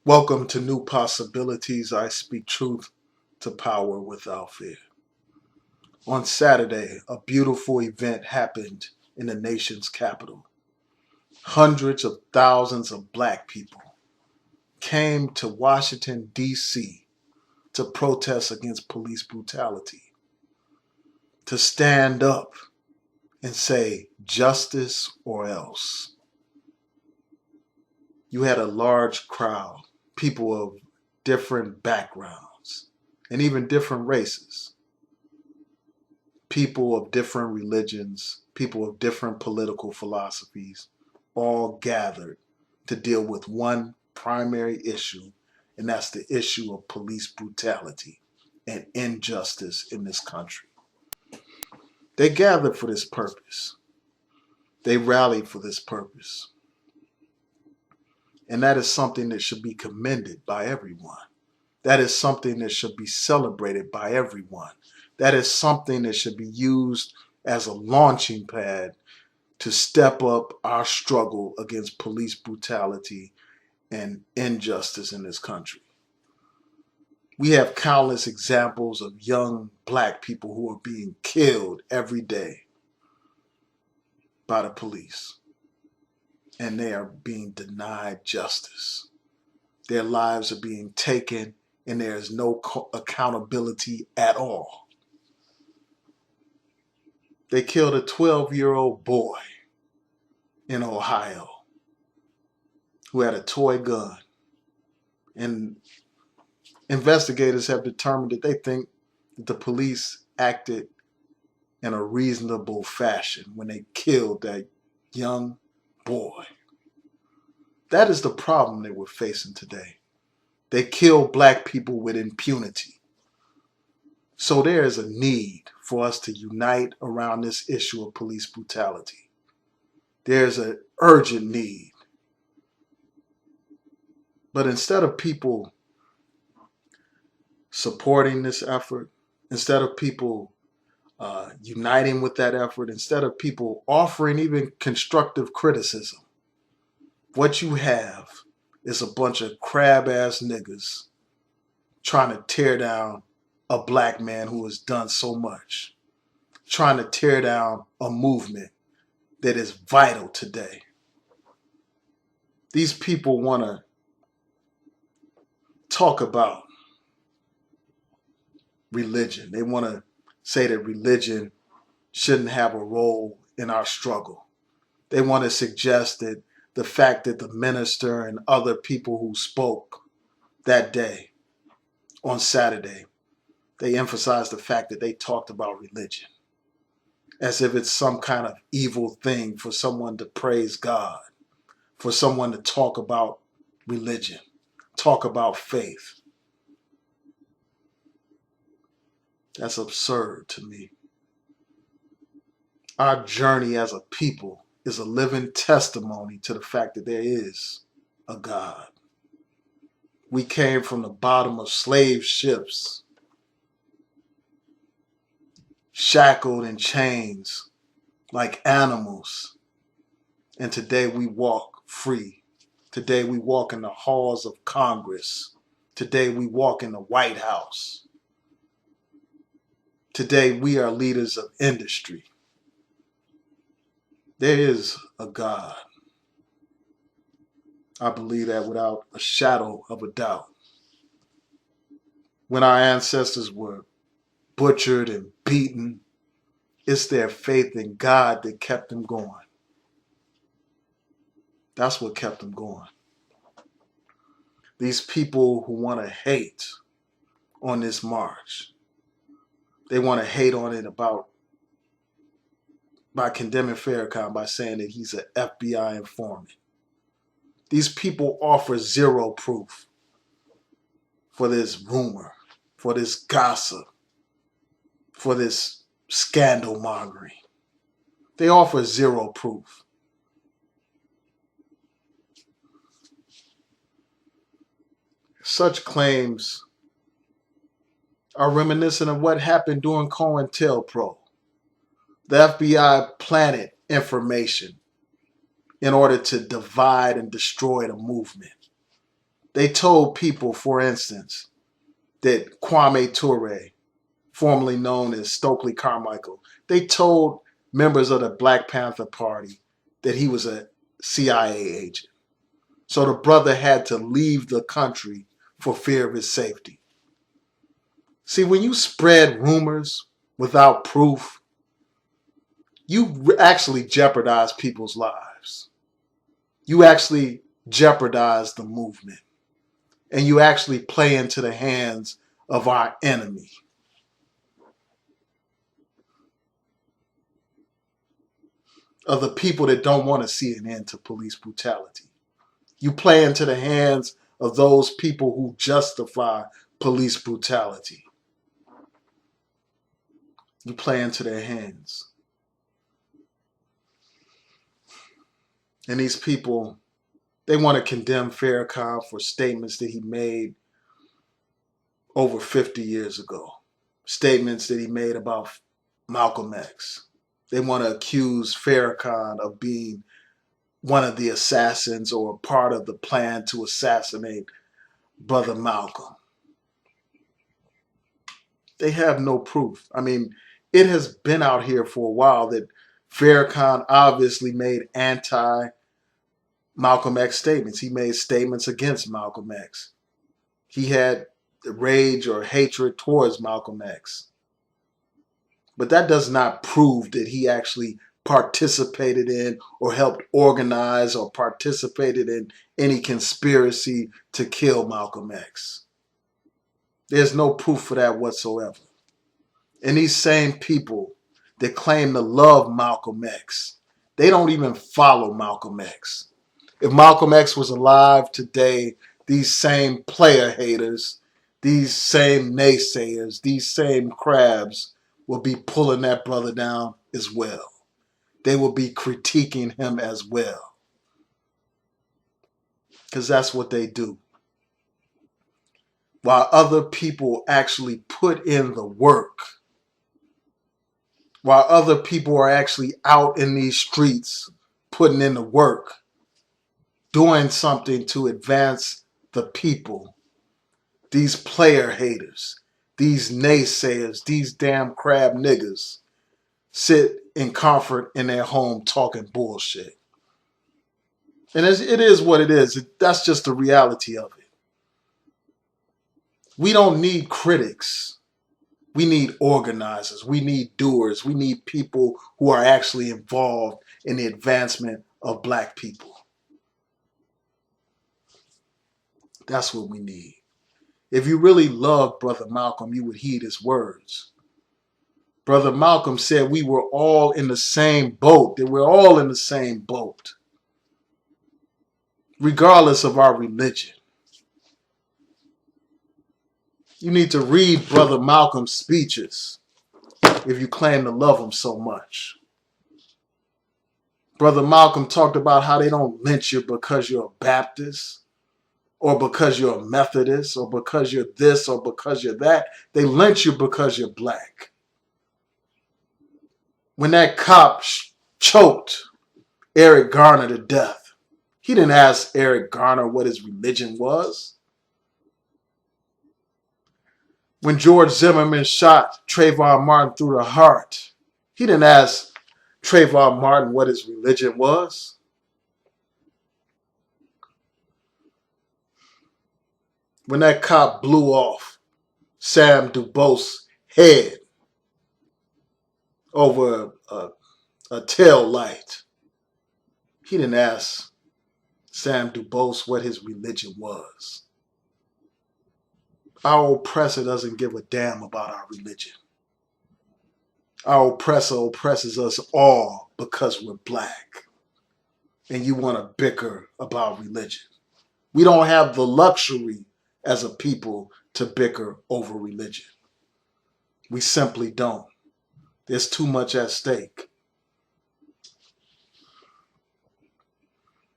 Welcome to New Possibilities. I speak truth to power without fear. On Saturday, a beautiful event happened in the nation's capital. Hundreds of thousands of black people came to Washington, D.C. to protest against police brutality, to stand up and say justice or else. You had a large crowd, people of different backgrounds and even different races, people of different religions, people of different political philosophies, all gathered to deal with one primary issue, and that's the issue of police brutality and injustice in this country. They gathered for this purpose. They rallied for this purpose. And that is something that should be commended by everyone. That is something that should be celebrated by everyone. That is something that should be used as a launching pad to step up our struggle against police brutality and injustice in this country. We have countless examples of young black people who are being killed every day by the police, and they are being denied justice. Their lives are being taken, and there is no accountability at all. They killed a 12-year-old boy in Ohio who had a toy gun. And investigators have determined that they think that the police acted in a reasonable fashion when they killed that young boy. That is the problem that we're facing today. They kill black people with impunity. So there is a need for us to unite around this issue of police brutality. There's an urgent need. But instead of people supporting this effort, instead of people uniting with that effort, instead of people offering even constructive criticism, what you have is a bunch of crab-ass niggas trying to tear down a black man who has done so much, trying to tear down a movement that is vital today. These people want to talk about religion. They want to say that religion shouldn't have a role in our struggle. They want to suggest that the fact that the minister and other people who spoke that day on Saturday, they emphasized the fact that they talked about religion as if it's some kind of evil thing for someone to praise God, for someone to talk about religion, talk about faith. That's absurd to me. Our journey as a people is a living testimony to the fact that there is a God. We came from the bottom of slave ships, shackled in chains like animals. And today we walk free. Today we walk in the halls of Congress. Today we walk in the White House. Today we are leaders of industry. There is a God. I believe that without a shadow of a doubt. When our ancestors were butchered and beaten, it's their faith in God that kept them going. That's what kept them going. These people who want to hate on this march, they want to hate on it by condemning Farrakhan by saying that he's an FBI informant. These people offer zero proof for this rumor, for this gossip, for this scandal mongering. They offer zero proof. Such claims are reminiscent of what happened during COINTELPRO. The FBI planted information in order to divide and destroy the movement. They told people, for instance, that Kwame Ture, formerly known as Stokely Carmichael, they told members of the Black Panther Party that he was a CIA agent. So the brother had to leave the country for fear of his safety. See, when you spread rumors without proof, you actually jeopardize people's lives. You actually jeopardize the movement. And you actually play into the hands of our enemy. Of the people that don't want to see an end to police brutality. You play into the hands of those people who justify police brutality. You play into their hands. And these people, they want to condemn Farrakhan for statements that he made over 50 years ago. Statements that he made about Malcolm X. They want to accuse Farrakhan of being one of the assassins or part of the plan to assassinate Brother Malcolm. They have no proof. I mean, it has been out here for a while that Farrakhan obviously made anti-Malcolm X statements. He made statements against Malcolm X. He had rage or hatred towards Malcolm X. But that does not prove that he actually participated in or helped organize or participated in any conspiracy to kill Malcolm X. There's no proof for that whatsoever. And these same people that claim to love Malcolm X, they don't even follow Malcolm X. If Malcolm X was alive today, these same player haters, these same naysayers, these same crabs will be pulling that brother down as well. They will be critiquing him as well. Because that's what they do. While other people actually put in the work, while other people are actually out in these streets putting in the work, doing something to advance the people, these player haters, these naysayers, these damn crab niggas sit in comfort in their home talking bullshit. And it is what it is. That's just the reality of it. We don't need critics. We need organizers. We need doers. We need people who are actually involved in the advancement of black people. That's what we need. If you really loved Brother Malcolm, you would heed his words. Brother Malcolm said we were all in the same boat, that we're all in the same boat, regardless of our religion. You need to read Brother Malcolm's speeches if you claim to love him so much. Brother Malcolm talked about how they don't lynch you because you're a Baptist or because you're a Methodist or because you're this or because you're that. They lynch you because you're black. When that cop choked Eric Garner to death, he didn't ask Eric Garner what his religion was. When George Zimmerman shot Trayvon Martin through the heart, he didn't ask Trayvon Martin what his religion was. When that cop blew off Sam Dubose' head over a tail light, he didn't ask Sam Dubose what his religion was. Our oppressor doesn't give a damn about our religion. Our oppressor oppresses us all because we're black. And you want to bicker about religion. We don't have the luxury as a people to bicker over religion. We simply don't. There's too much at stake.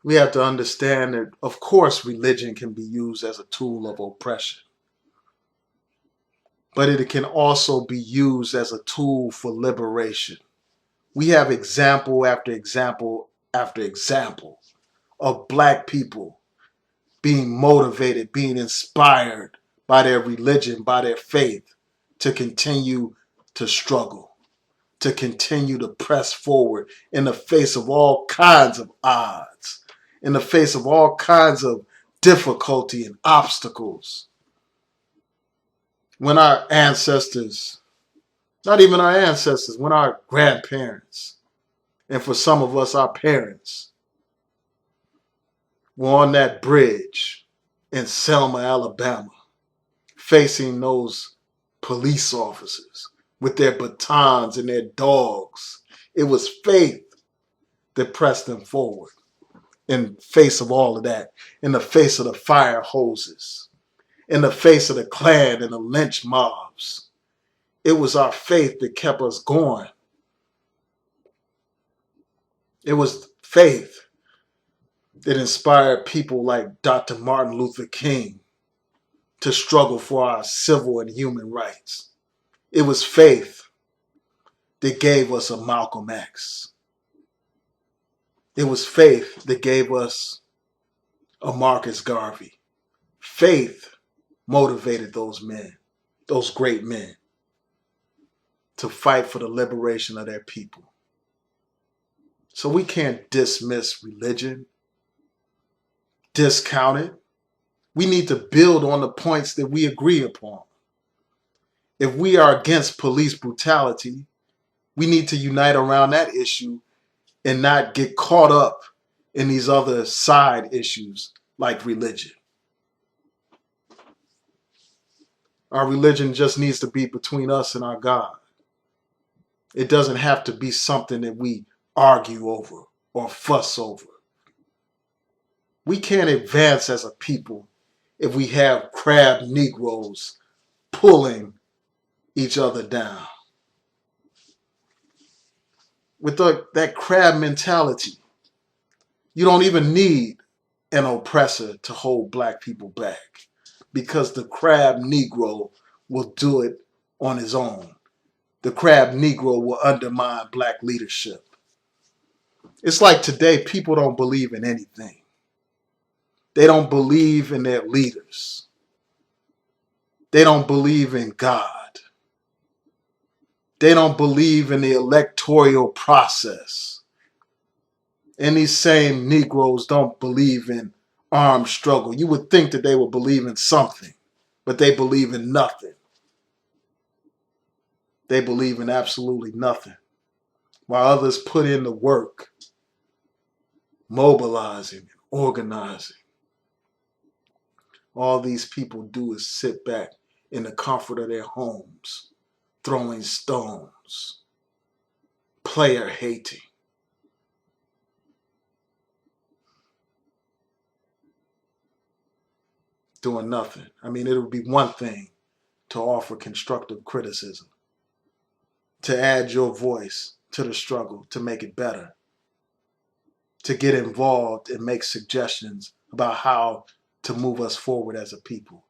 We have to understand that, of course, religion can be used as a tool of oppression. But it can also be used as a tool for liberation. We have example after example after example of black people being motivated, being inspired by their religion, by their faith, to continue to struggle, to continue to press forward in the face of all kinds of odds, in the face of all kinds of difficulty and obstacles. When our ancestors, not even our ancestors, when our grandparents, and for some of us, our parents, were on that bridge in Selma, Alabama, facing those police officers with their batons and their dogs. It was faith that pressed them forward in face of all of that, in the face of the fire hoses, in the face of the Klan and the lynch mobs. It was our faith that kept us going. It was faith that inspired people like Dr. Martin Luther King to struggle for our civil and human rights. It was faith that gave us a Malcolm X. It was faith that gave us a Marcus Garvey. Faith motivated those men, those great men, to fight for the liberation of their people. So we can't dismiss religion, discount it. We need to build on the points that we agree upon. If we are against police brutality, we need to unite around that issue and not get caught up in these other side issues like religion. Our religion just needs to be between us and our God. It doesn't have to be something that we argue over or fuss over. We can't advance as a people if we have crab Negroes pulling each other down. With that crab mentality, you don't even need an oppressor to hold black people back, because the crab Negro will do it on his own. The crab Negro will undermine black leadership. It's like today, people don't believe in anything. They don't believe in their leaders. They don't believe in God. They don't believe in the electoral process. And these same Negroes don't believe in armed struggle. You would think that they would believe in something, but they believe in nothing. They believe in absolutely nothing. While others put in the work, mobilizing, organizing. All these people do is sit back in the comfort of their homes, throwing stones, player hating. Doing nothing. I mean, it would be one thing to offer constructive criticism, to add your voice to the struggle, to make it better, to get involved and make suggestions about how to move us forward as a people.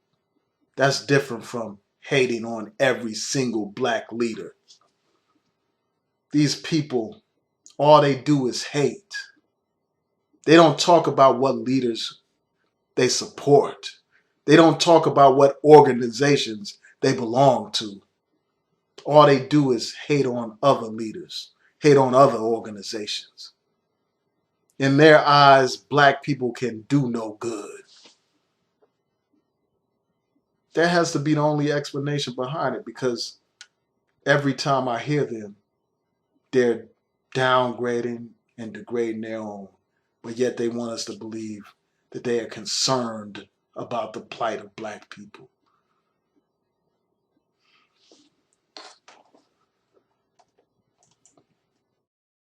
That's different from hating on every single black leader. These people, all they do is hate. They don't talk about what leaders they support. They don't talk about what organizations they belong to. All they do is hate on other leaders, hate on other organizations. In their eyes, black people can do no good. That has to be the only explanation behind it, because every time I hear them, they're downgrading and degrading their own, but yet they want us to believe that they are concerned about the plight of black people.